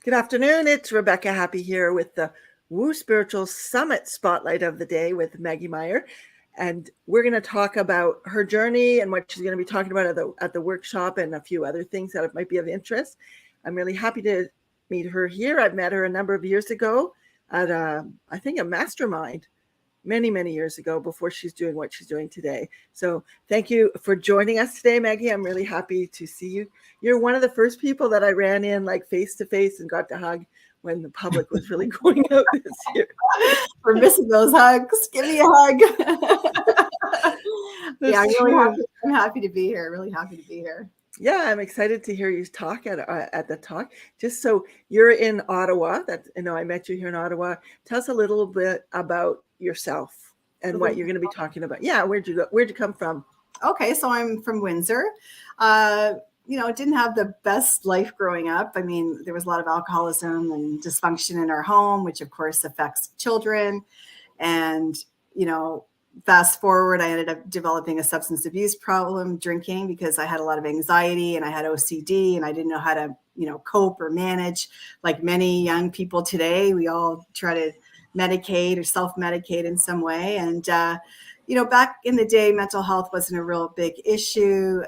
Good afternoon. It's Rebecca Happy here with the Woo Spiritual Summit Spotlight of the Day with Maggie Maier. And we're going to talk about her journey and what she's going to be talking about at the workshop and a few other things that might be of interest. I'm really happy to meet her here. I've met her a number of years ago at, I think, a mastermind many years ago before she's doing what she's doing today. So thank you for joining us today, Maggie. I'm really happy to see you. You're one of the first people that I ran in like face to face and got to hug when the public was really going out this year. We're missing those hugs. Give me a hug. Yeah, I'm happy to be here. Really happy to be here. Yeah, I'm excited to hear you talk at the talk. Just so you're in Ottawa, I met you here in Ottawa. Tell us a little bit about yourself and what you're going to be talking about. Yeah, where'd you go? Where'd you come from? Okay, so I'm from Windsor. Didn't have the best life growing up. I mean, there was a lot of alcoholism and dysfunction in our home, which of course affects children. And, fast forward, I ended up developing a substance abuse problem, drinking, because I had a lot of anxiety and I had OCD and I didn't know how to, cope or manage. Like many young people today, we all try to medicate or self-medicate in some way. And, back in the day, mental health wasn't a real big issue.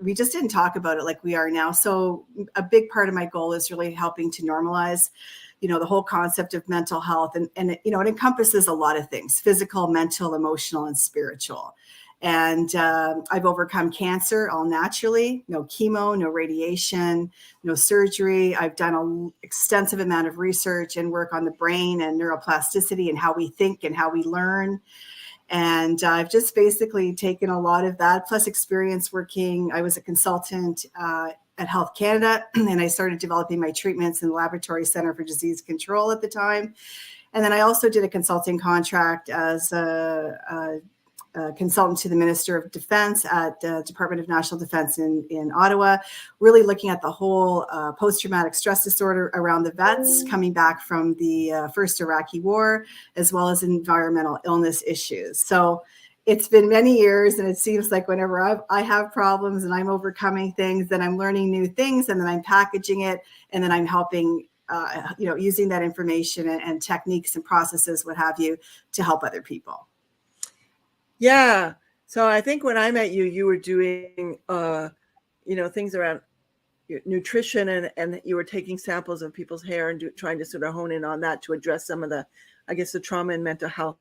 We just didn't talk about it like we are now. So a big part of my goal is really helping to normalize the whole concept of mental health. And it encompasses a lot of things: physical, mental, emotional, and spiritual. And I've overcome cancer all naturally. No chemo, no radiation, no surgery. I've done an extensive amount of research and work on the brain and neuroplasticity and how we think and how we learn. And I've just basically taken a lot of that, plus experience working. I was a consultant at Health Canada, and I started developing my treatments in the Laboratory Centre for Disease Control at the time. And then I also did a consulting contract as a consultant to the Minister of Defense at the Department of National Defense in Ottawa, really looking at the whole post-traumatic stress disorder around the vets coming back from the first Iraqi war, as well as environmental illness issues. So it's been many years, and it seems like whenever I have problems and I'm overcoming things, then I'm learning new things, and then I'm packaging it, and then I'm helping, using that information and techniques and processes, what have you, to help other people. Yeah. So I think when I met you, you were doing, things around nutrition, and you were taking samples of people's hair and trying to sort of hone in on that to address some of the trauma and mental health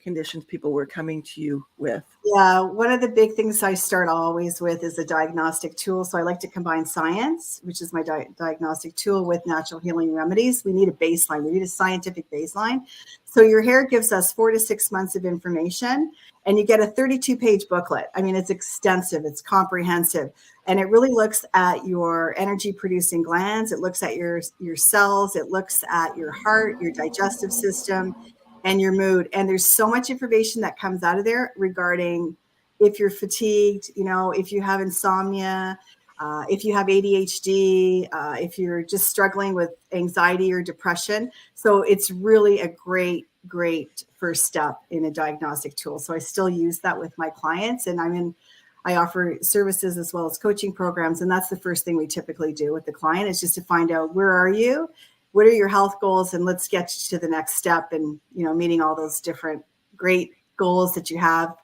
conditions people were coming to you with. Yeah, one of the big things I start always with is a diagnostic tool. So I like to combine science, which is my diagnostic tool, with natural healing remedies. We need a baseline. We need a scientific baseline. So your hair gives us 4 to 6 months of information, and you get a 32-page booklet. I mean, it's extensive, it's comprehensive, and it really looks at your energy-producing glands. It looks at your cells. It looks at your heart, your digestive system, and your mood. And there's so much information that comes out of there regarding if you're fatigued, if you have insomnia, if you have ADHD, if you're just struggling with anxiety or depression. So it's really a great first step in a diagnostic tool. So I still use that with my clients, and I offer services as well as coaching programs. And that's the first thing we typically do with the client, is just to find out, where are you? What are your health goals? And let's get to the next step, and, meeting all those different great goals that you have,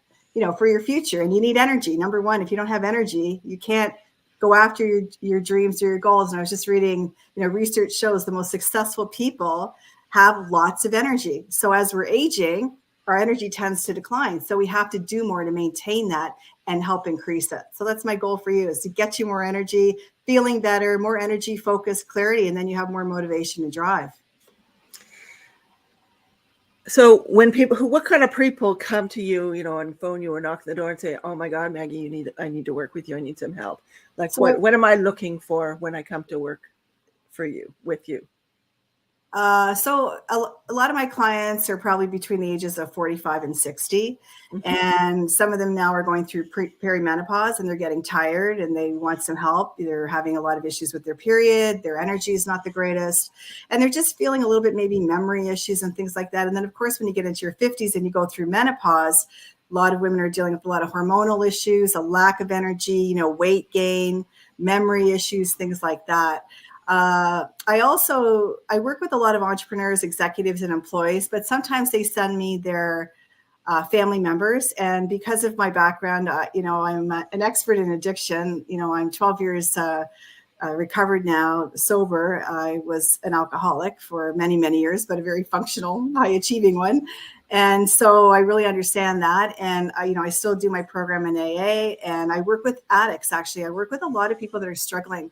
for your future. And you need energy. Number one, if you don't have energy, you can't go after your dreams or your goals. And I was just reading, research shows the most successful people have lots of energy. So as we're aging, our energy tends to decline. So we have to do more to maintain that and help increase it. So that's my goal for you, is to get you more energy, feeling better, more energy, focus, clarity, and then you have more motivation and drive. So when what kind of people come to you, and phone you or knock on the door and say, "Oh my God, Maggie, I need to work with you. I need some help." Like, so what am I looking for when I come to work with you? So a lot of my clients are probably between the ages of 45 and 60. Mm-hmm. And some of them now are going through perimenopause, and they're getting tired and they want some help. They're having a lot of issues with their period. Their energy is not the greatest. And they're just feeling a little bit, maybe memory issues and things like that. And then, of course, when you get into your 50s and you go through menopause, a lot of women are dealing with a lot of hormonal issues, a lack of energy, weight gain, memory issues, things like that. I work with a lot of entrepreneurs, executives, and employees, but sometimes they send me their family members. And because of my background, I'm an expert in addiction. I'm 12 years recovered now, sober. I was an alcoholic for many, many years, but a very functional, high achieving one. And so I really understand that. And I still do my program in AA, and I work with addicts. Actually, I work with a lot of people that are struggling,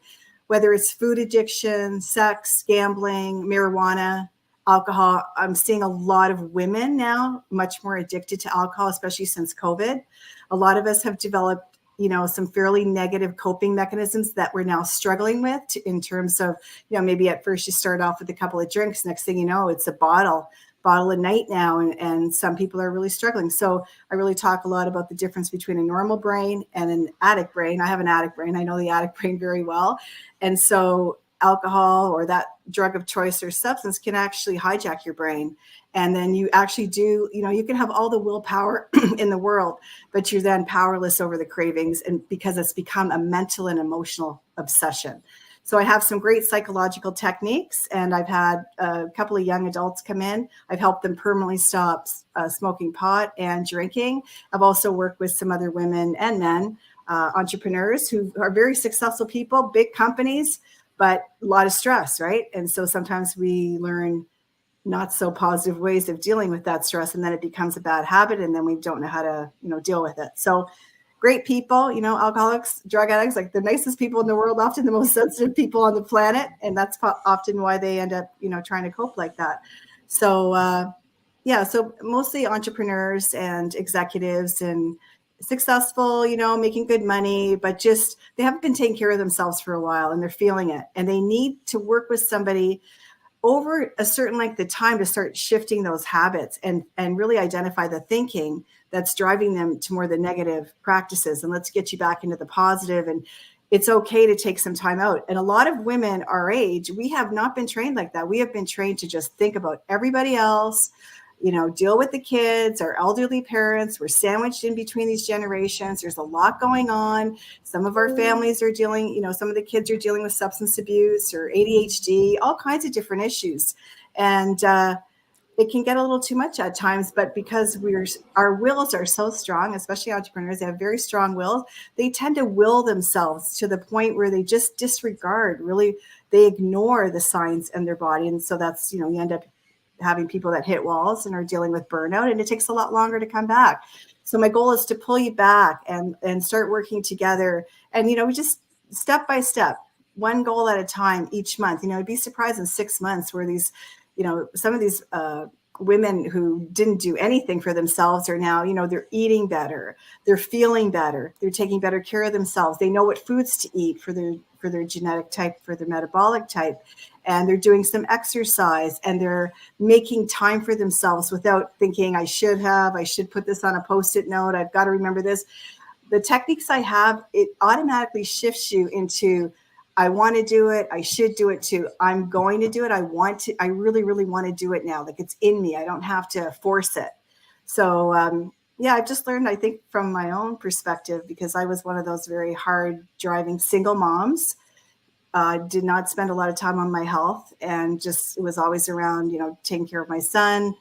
whether it's food addiction, sex, gambling, marijuana, alcohol. I'm seeing a lot of women now much more addicted to alcohol, especially since COVID. A lot of us have developed some fairly negative coping mechanisms that we're now struggling with in terms of, maybe at first you start off with a couple of drinks. Next thing you know, it's a bottle a night now. And some people are really struggling. So I really talk a lot about the difference between a normal brain and an addict brain. I have an addict brain. I know the addict brain very well. And so alcohol or that drug of choice or substance can actually hijack your brain. And then you actually do, you can have all the willpower in the world, but you're then powerless over the cravings, and because it's become a mental and emotional obsession. So I have some great psychological techniques, and I've had a couple of young adults come in. I've helped them permanently stop smoking pot and drinking. I've also worked with some other women and men, entrepreneurs who are very successful people, big companies, but a lot of stress, right? And so sometimes we learn not so positive ways of dealing with that stress, and then it becomes a bad habit, and then we don't know how to, deal with it. So great people, alcoholics, drug addicts, like the nicest people in the world, often the most sensitive people on the planet. And that's often why they end up, trying to cope like that. So, so mostly entrepreneurs and executives and successful, making good money, but just they haven't been taking care of themselves for a while, and they're feeling it. And they need to work with somebody over a certain length of time to start shifting those habits and really identify the thinking that's driving them to more the negative practices. And let's get you back into the positive. And it's okay to take some time out. And a lot of women our age, we have not been trained like that. We have been trained to just think about everybody else, deal with the kids, our elderly parents. We're sandwiched in between these generations. There's a lot going on. Some of our families are dealing, some of the kids are dealing with substance abuse or ADHD, all kinds of different issues. And it can get a little too much at times, but because our wills are so strong, especially entrepreneurs, they have very strong wills. They tend to will themselves to the point where they just disregard, really, they ignore the signs in their body. And so that's, you end up having people that hit walls and are dealing with burnout, and it takes a lot longer to come back. So my goal is to pull you back and start working together. And, we just step by step, one goal at a time each month. I'd be surprised in 6 months where these, some of these women who didn't do anything for themselves are now, they're eating better, they're feeling better, they're taking better care of themselves. They know what foods to eat for their genetic type, for their metabolic type. And they're doing some exercise, and they're making time for themselves without thinking, I should put this on a Post-it note. I've got to remember this. The techniques I have, it automatically shifts you into, I want to do it. I should do it too. I'm going to do it. I really, really want to do it now. Like it's in me. I don't have to force it. So, I've just learned, I think, from my own perspective, because I was one of those very hard driving single moms. Did not spend a lot of time on my health, and just it was always around, taking care of my son.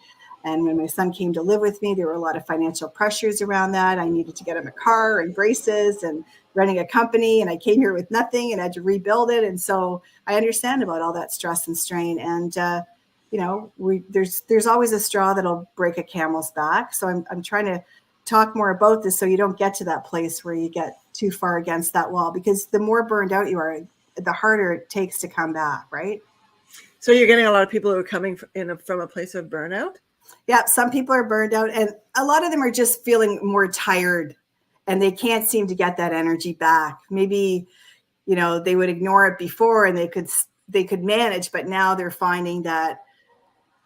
And when my son came to live with me, there were a lot of financial pressures around that. I needed to get him a car and braces and running a company, and I came here with nothing and had to rebuild it. And so I understand about all that stress and strain. And there's always a straw that'll break a camel's back. So I'm trying to talk more about this so you don't get to that place where you get too far against that wall, because the more burned out you are, the harder it takes to come back, right? So you're getting a lot of people who are coming from a place of burnout? Yeah, some people are burned out, and a lot of them are just feeling more tired, and they can't seem to get that energy back. Maybe, they would ignore it before and they could manage, but now they're finding that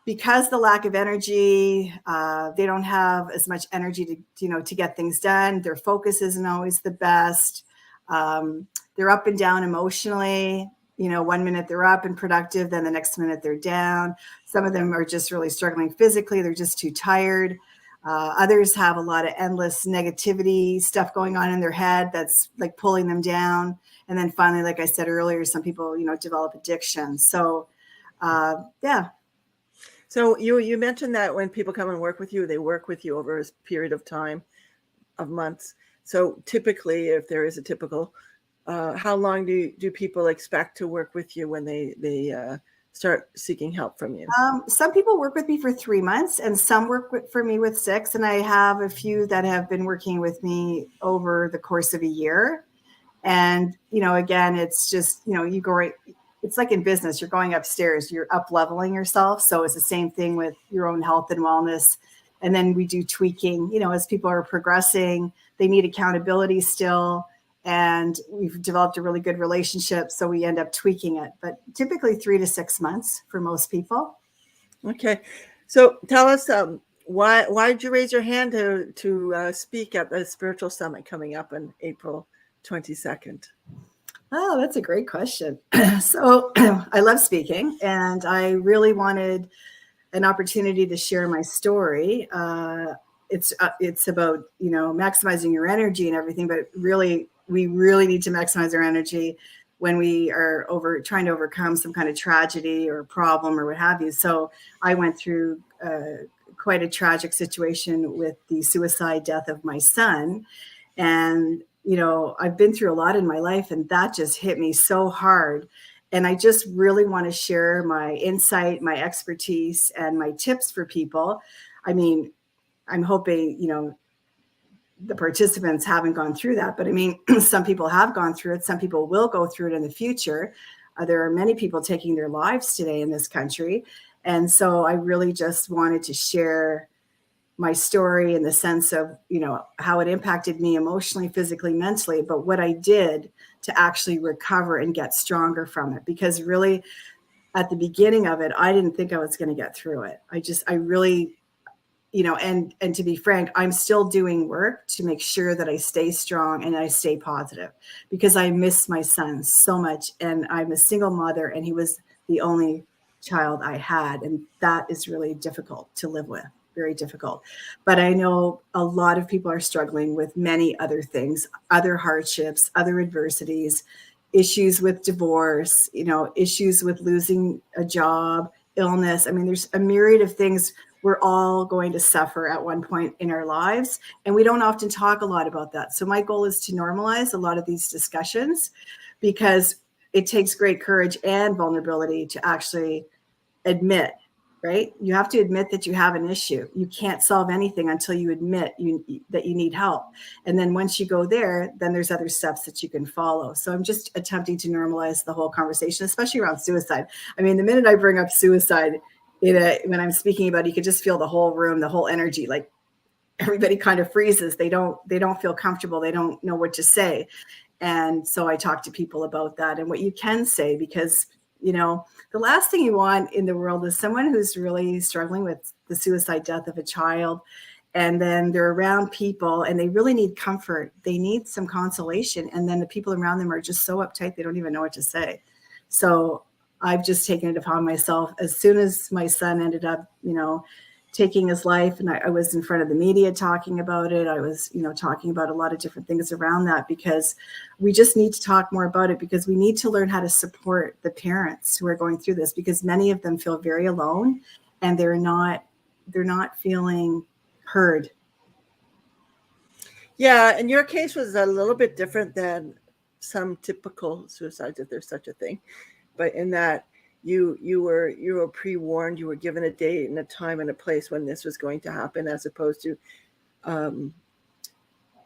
because the lack of energy, they don't have as much energy to get things done. Their focus isn't always the best. They're up and down emotionally. 1 minute they're up and productive, then the next minute they're down. Some of them are just really struggling physically. They're just too tired. Others have a lot of endless negativity stuff going on in their head that's like pulling them down. And then finally, like I said earlier, some people, develop addiction. So, yeah. So you mentioned that when people come and work with you, they work with you over a period of time of months. So typically, if there is a typical, how long do people expect to work with you when they start seeking help from you? Some people work with me for 3 months, and some work for me with 6. And I have a few that have been working with me over the course of a year. And, again, it's just, you go right. It's like in business, you're going upstairs, you're up leveling yourself. So it's the same thing with your own health and wellness. And then we do tweaking, as people are progressing, they need accountability still. And we've developed a really good relationship. So we end up tweaking it, but typically 3 to 6 months for most people. Okay. So tell us, why did you raise your hand to speak at the Spiritual Summit coming up on April 22nd? Oh, that's a great question. So I love speaking, and I really wanted an opportunity to share my story. It's about, maximizing your energy and everything, but really, we really need to maximize our energy when we are trying to overcome some kind of tragedy or problem or what have you. So I went through quite a tragic situation with the suicide death of my son. And, I've been through a lot in my life, and that just hit me so hard. And I just really want to share my insight, my expertise, and my tips for people. I mean, I'm hoping, the participants haven't gone through that, but I mean, some people have gone through it. Some people will go through it in the future. There are many people taking their lives today in this country. And so I really just wanted to share my story in the sense of, how it impacted me emotionally, physically, mentally, but what I did to actually recover and get stronger from it. Because really, at the beginning of it, I didn't think I was going to get through it. I really, and to be frank, I'm still doing work to make sure that I stay strong and I stay positive, because I miss my son so much. And I'm a single mother, and he was the only child I had. And that is really difficult to live with. Very difficult. But I know a lot of people are struggling with many other things, other hardships, other adversities, issues with divorce, issues with losing a job, illness. I mean, there's a myriad of things we're all going to suffer at one point in our lives. And we don't often talk a lot about that. So my goal is to normalize a lot of these discussions, because it takes great courage and vulnerability to actually admit. Right? You have to admit that you have an issue. You can't solve anything until you admit that you need help. And then once you go there, then there's other steps that you can follow. So I'm just attempting to normalize the whole conversation, especially around suicide. I mean, the minute I bring up suicide when I'm speaking about it, you could just feel the whole room, the whole energy, like everybody kind of freezes. They don't feel comfortable. They don't know what to say. And so I talk to people about that and what you can say, because the last thing you want in the world is someone who's really struggling with the suicide death of a child, and then they're around people and they really need comfort. They need some consolation. And then the people around them are just so uptight, they don't even know what to say. So I've just taken it upon myself. As soon as my son ended up, taking his life, and I was in front of the media talking about it. I was, talking about a lot of different things around that, because we just need to talk more about it, because we need to learn how to support the parents who are going through this, because many of them feel very alone, and they're not feeling heard. Yeah, and your case was a little bit different than some typical suicides, if there's such a thing, but in that you were pre-warned, you were given a date and a time and a place when this was going to happen, as opposed to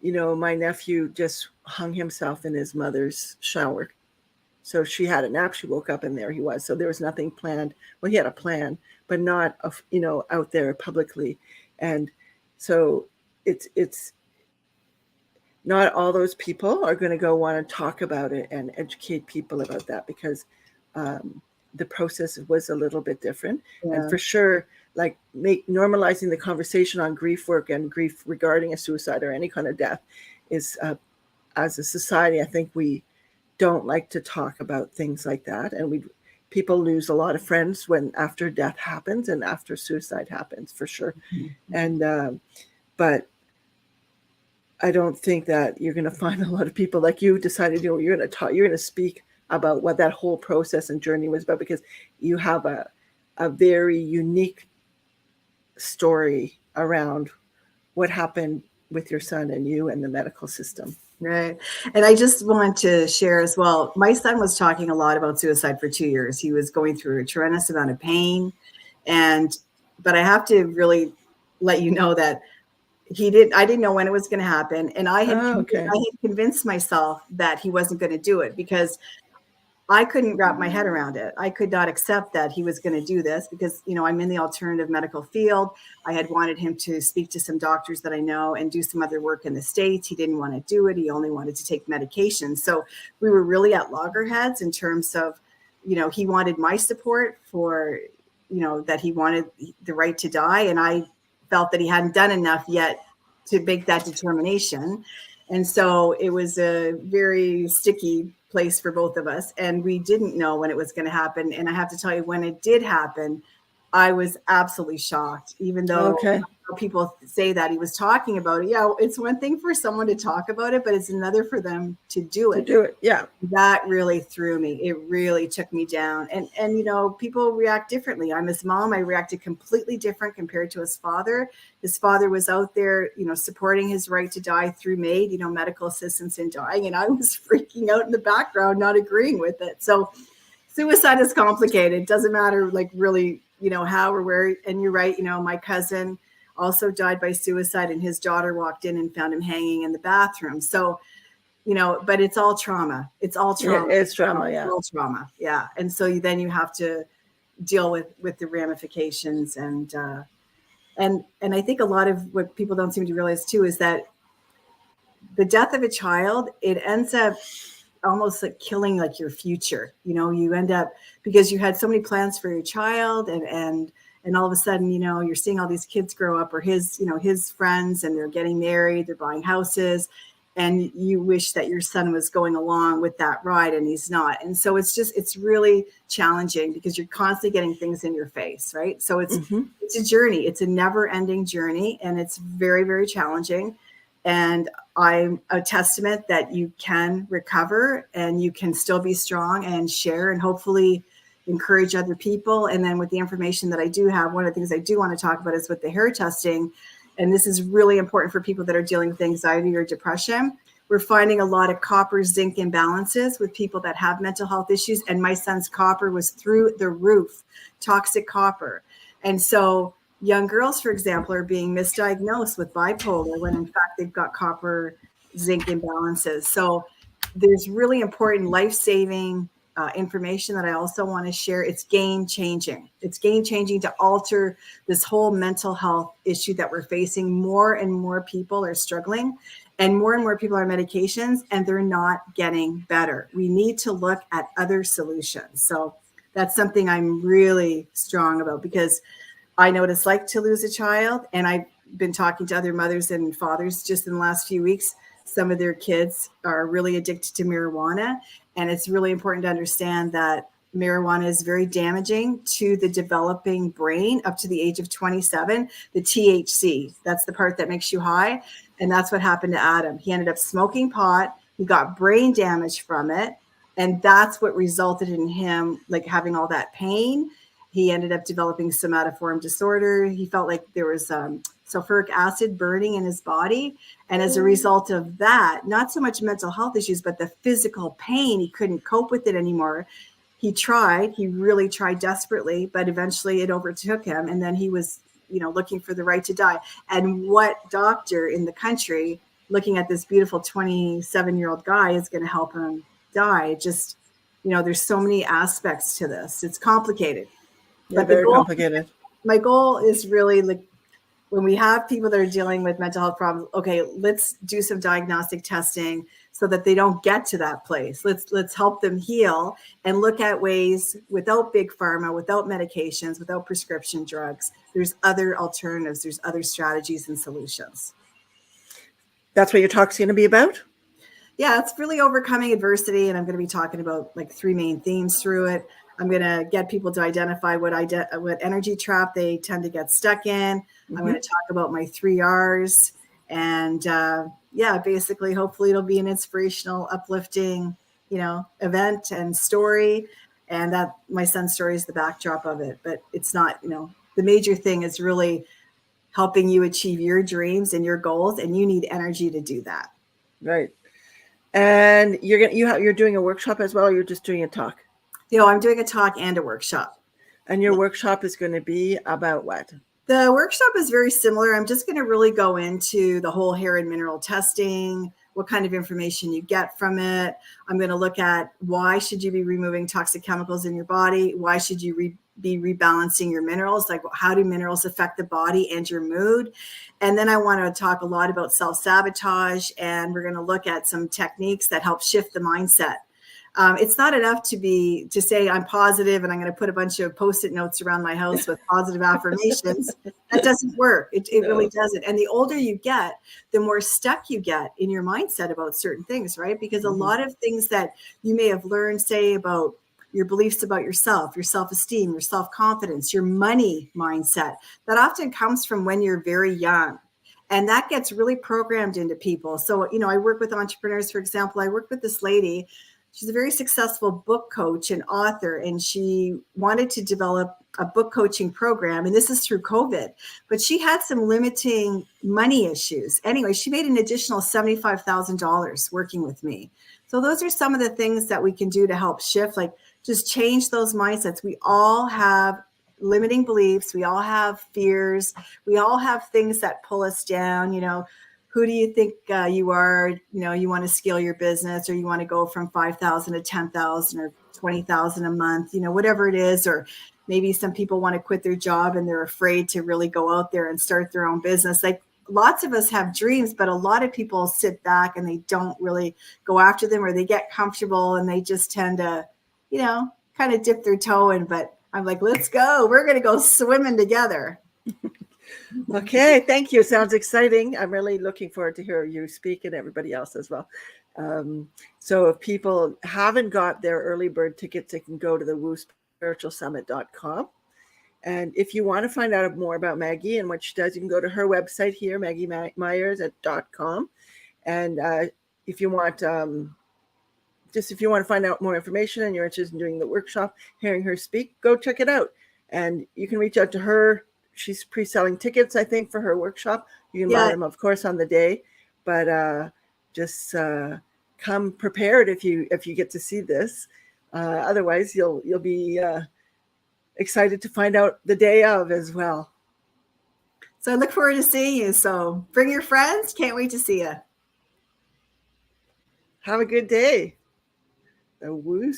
my nephew just hung himself in his mother's shower. So she had a nap, she woke up, and there he was. So there was nothing planned. Well, he had a plan, but not out there publicly. And so it's not all those people are going to go want to talk about it and educate people about that, because the process was a little bit different. Yeah. And for sure, like normalizing the conversation on grief work and grief regarding a suicide or any kind of death is, as a society, I think we don't like to talk about things like that. And people lose a lot of friends after death happens and after suicide happens, for sure. Mm-hmm. And but I don't think that you're going to find a lot of people like you decided, you're going to talk, you're going to speak about what that whole process and journey was about, because you have a very unique story around what happened with your son and you and the medical system. Right. And I just want to share as well. My son was talking a lot about suicide for 2 years. He was going through a tremendous amount of pain. But I have to really let you know that I didn't know when it was going to happen. And I had convinced myself that he wasn't going to do it because I couldn't wrap my head around it. I could not accept that he was going to do this because, I'm in the alternative medical field. I had wanted him to speak to some doctors that I know and do some other work in the States. He didn't want to do it. He only wanted to take medication. So we were really at loggerheads in terms of, he wanted my support for, that he wanted the right to die. And I felt that he hadn't done enough yet to make that determination. And so it was a very sticky place for both of us. And we didn't know when it was going to happen. And I have to tell you, when it did happen, I was absolutely shocked, even though people say that he was talking about it. Yeah, it's one thing for someone to talk about it, but it's another for them to do it. Yeah. That really threw me. It really took me down. And people react differently. I'm his mom. I reacted completely different compared to his father. His father was out there, supporting his right to die through MAID, medical assistance in dying. And I was freaking out in the background, not agreeing with it. So suicide is complicated. It doesn't matter, really, how or where. And you're right. My cousin also died by suicide, and his daughter walked in and found him hanging in the bathroom. So, but it's all trauma. It's all trauma. It's trauma. Yeah. All trauma. Yeah. And so then you have to deal with the ramifications. And I think a lot of what people don't seem to realize too, is that the death of a child, it ends up almost like killing like your future. You end up, because you had so many plans for your child, and all of a sudden, you're seeing all these kids grow up, or his friends, and they're getting married, they're buying houses, and you wish that your son was going along with that ride, and he's not. And so it's really challenging because you're constantly getting things in your face, right? So it's a journey. It's a never ending journey, and it's very, very challenging. And I'm a testament that you can recover and you can still be strong and share and hopefully encourage other people. And then with the information that I do have, one of the things I do want to talk about is with the hair testing. And this is really important for people that are dealing with anxiety or depression. We're finding a lot of copper zinc imbalances with people that have mental health issues. And my son's copper was through the roof, toxic copper. And so young girls, for example, are being misdiagnosed with bipolar when in fact they've got copper zinc imbalances. So there's really important life-saving information that I also want to share. It's game changing. It's game changing to alter this whole mental health issue that we're facing. More and more people are struggling, and more people are on medications, and they're not getting better. We need to look at other solutions. So that's something I'm really strong about, because I know what it's like to lose a child. And I've been talking to other mothers and fathers just in the last few weeks. Some of their kids are really addicted to marijuana. And it's really important to understand that marijuana is very damaging to the developing brain up to the age of 27. The THC, that's the part that makes you high. And that's what happened to Adam. He ended up smoking pot. He got brain damage from it. And that's what resulted in him having all that pain. He ended up developing somatoform disorder. He felt like there was sulfuric acid burning in his body. And as a result of that, not so much mental health issues, but the physical pain, he couldn't cope with it anymore. He really tried desperately, but eventually it overtook him. And then he was, looking for the right to die. And what doctor in the country looking at this beautiful 27-year-old guy is going to help him die? Just, there's so many aspects to this. It's complicated. But very complicated. My goal is really when we have people that are dealing with mental health problems, okay, let's do some diagnostic testing so that they don't get to that place. Let's help them heal and look at ways without big pharma, without medications, without prescription drugs. There's other alternatives. There's other strategies and solutions. That's what your talk's going to be about? Yeah, it's really overcoming adversity. And I'm going to be talking about 3 main themes through it. I'm going to get people to identify what energy trap they tend to get stuck in. I'm going to talk about my 3 R's. And basically, hopefully it'll be an inspirational, uplifting, event and story. And that my son's story is the backdrop of it. But it's not, the major thing is really helping you achieve your dreams and your goals. And you need energy to do that. Right. And you're doing a workshop as well, or you're just doing a talk? I'm doing a talk and a workshop. And your workshop is going to be about what? The workshop is very similar. I'm just going to really go into the whole hair and mineral testing, what kind of information you get from it. I'm going to look at why should you be removing toxic chemicals in your body? Why should you be rebalancing your minerals? Like, how do minerals affect the body and your mood? And then I want to talk a lot about self-sabotage, and we're going to look at some techniques that help shift the mindset. It's not enough to say I'm positive and I'm going to put a bunch of Post-it notes around my house with positive affirmations. That doesn't work. It really doesn't. And the older you get, the more stuck you get in your mindset about certain things, right? Because a lot of things that you may have learned, say, about your beliefs about yourself, your self-esteem, your self-confidence, your money mindset, that often comes from when you're very young. And that gets really programmed into people. So, I work with entrepreneurs, for example. I work with this lady. She's a very successful book coach and author, and she wanted to develop a book coaching program. And this is through COVID, but she had some limiting money issues. Anyway, she made an additional $75,000 working with me. So those are some of the things that we can do to help shift, like just change those mindsets. We all have limiting beliefs. We all have fears. We all have things that pull us down, Who do you think you are? You want to scale your business, or you want to go from 5,000 to 10,000 or 20,000 a month, whatever it is. Or maybe some people want to quit their job and they're afraid to really go out there and start their own business. Like, lots of us have dreams, but a lot of people sit back and they don't really go after them, or they get comfortable and they just tend to, kind of dip their toe in. But I'm like, let's go. We're going to go swimming together. Okay, thank you. Sounds exciting. I'm really looking forward to hear you speak, and everybody else as well. So if people haven't got their early bird tickets, they can go to the woospiritualsummit.com. And if you want to find out more about Maggie and what she does, you can go to her website here, Maier.com. And if you want to find out more information and you're interested in doing the workshop, hearing her speak, go check it out. And you can reach out to her. She's pre-selling tickets, I think, for her workshop. You can buy them, of course, on the day, but just come prepared if you get to see this. Otherwise, you'll be excited to find out the day of as well. So I look forward to seeing you. So bring your friends. Can't wait to see you. Have a good day. The Woo